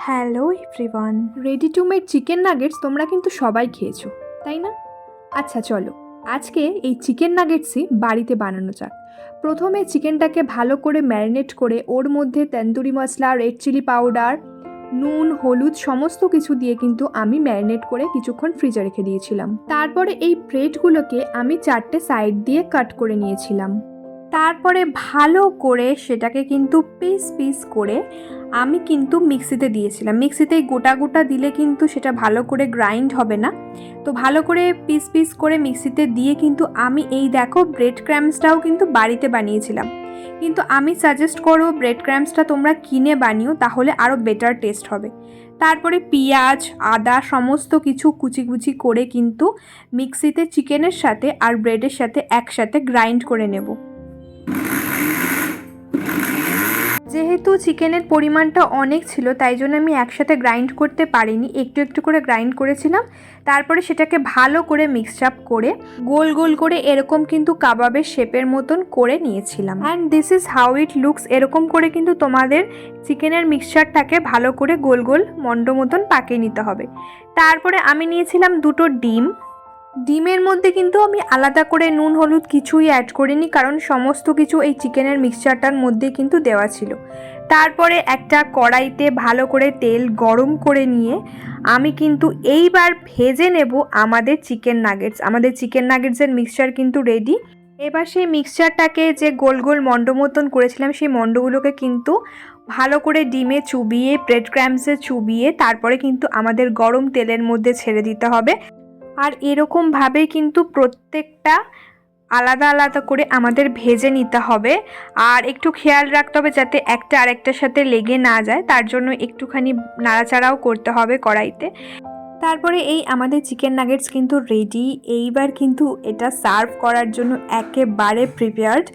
Hello everyone, ready to made chicken nuggets তোমরা কিন্তু সবাই খেয়েছো, তাই না? আচ্ছা চলো, আজকে এই চিকেন নাগেটসই বাড়িতে বানানো যাক। প্রথমে চিকেনটাকে ভালো করে ম্যারিনেট করে ওর মধ্যে তন্দুরি মশলা, রেড চিলি পাউডার, নুন, হলুদ সমস্ত কিছু দিয়ে কিন্তু আমি ম্যারিনেট করে কিছুক্ষণ ফ্রিজে রেখে দিয়েছিলাম। তারপরে এই ব্রেডগুলোকে আমি 4টে সাইড দিয়ে কাট করে নিয়েছিলাম। তারপরে ভালো করে সেটাকে কিন্তু পিস পিস করে আমি কিন্তু মিক্সিতে দিয়েছিলাম। মিক্সিতে গোটা গোটা দিলে কিন্তু সেটা ভালো করে গ্রাইন্ড হবে না, তো ভালো করে পিস পিস করে মিক্সিতে দিয়ে কিন্তু আমি এই দেখো ব্রেড ক্রাম্বসটাও কিন্তু বাড়িতে বানিয়েছিলাম। কিন্তু আমি সাজেস্ট করব ব্রেড ক্রাম্বসটা তোমরা কিনে বানিও, তাহলে আরও বেটার টেস্ট হবে। তারপরে পেঁয়াজ, আদা সমস্ত কিছু কুচি কুচি করে কিন্তু মিক্সিতে চিকেনের সাথে আর ব্রেডের সাথে একসাথে গ্রাইন্ড করে নেব। যেহেতু চিকেনের পরিমাণটা অনেক ছিল তাই জন্য আমি একসাথে গ্রাইন্ড করতে পারিনি, একটু একটু করে গ্রাইন্ড করেছিলাম। তারপরে সেটাকে ভালো করে মিক্স আপ করে গোল গোল করে এরকম কিন্তু কাবাবের শেপের মতন করে নিয়েছিলাম। And this is how it looks. এরকম করে কিন্তু তোমাদের চিকেনের মিক্সচারটাকে ভালো করে গোল গোল মন্ড মতন পাকিয়ে নিতে হবে। তারপরে আমি নিয়েছিলাম 2টো ডিম। ডিমের মধ্যে কিন্তু আমি আলাদা করে নুন হলুদ কিছুই অ্যাড করিনি, কারণ সমস্ত কিছু এই চিকেনের মিক্সচারটার মধ্যে কিন্তু দেওয়া ছিল। তারপরে একটা কড়াইতে ভালো করে তেল গরম করে নিয়ে আমি কিন্তু এইবার ভেজে নেব আমাদের চিকেন নাগেটস। আমাদের চিকেন নাগেটসের মিক্সচার কিন্তু রেডি। এবার সেই মিক্সচারটাকে যে গোল গোল মন্ড মতন করেছিলাম সেই মন্ডগুলোকে কিন্তু ভালো করে ডিমে চুবিয়ে, ব্রেড ক্রাম্বসে চুবিয়ে তারপরে কিন্তু আমাদের গরম তেলের মধ্যে ছেড়ে দিতে হবে। আর এরকমভাবেই কিন্তু প্রত্যেকটা আলাদা আলাদা করে আমাদের ভেজে নিতে হবে। আর একটু খেয়াল রাখতে হবে যাতে একটা আরেকটার সাথে লেগে না যায়, তার জন্য একটুখানি নাড়াচাড়াও করতে হবে কড়াইতে। তারপরে এই আমাদের চিকেন নাগেটস কিন্তু রেডি। এইবার কিন্তু এটা সার্ভ করার জন্য একেবারে প্রিপেয়ার্ড।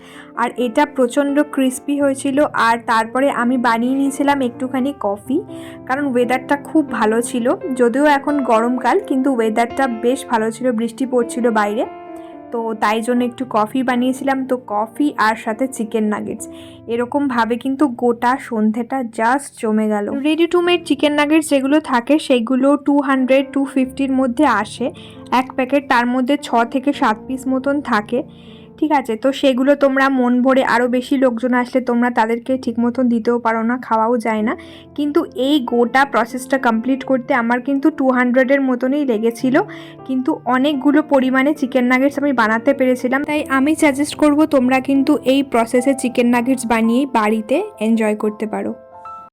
আর এটা প্রচণ্ড ক্রিস্পি হয়েছিল। আর তারপরে আমি বানিয়ে নিয়েছিলাম একটুখানি কফি, কারণ ওয়েদারটা খুব ভালো ছিল। যদিও এখন গরমকাল কিন্তু ওয়েদারটা বেশ ভালো ছিল, বৃষ্টি পড়ছিল বাইরে, তো তাই জন্য একটু কফি বানিয়েছিলাম। তো কফি আর সাথে চিকেন নাগেটস, এরকমভাবে কিন্তু গোটা সন্ধেটা জাস্ট জমে গেল। Ready to made chicken nuggets যেগুলো থাকে সেগুলো 200-250-র মধ্যে আসে এক প্যাকেট। তার মধ্যে 6 থেকে 7 পিস মতন থাকে, ঠিক আছে? তো সেগুলো তোমরা মন ভরে, আরও বেশি লোকজন আসলে তোমরা তাদেরকে ঠিক মতন দিতেও পারো না, খাওয়াও যায় না। কিন্তু এই গোটা প্রসেসটা কমপ্লিট করতে আমার কিন্তু 200-এর মতনই লেগেছিল, কিন্তু অনেকগুলো পরিমাণে চিকেন নাগেটস আমি বানাতে পেরেছিলাম। তাই আমি সাজেস্ট করব তোমরা কিন্তু এই প্রসেসে চিকেন নাগেটস বানিয়েই বাড়িতে এনজয় করতে পারো।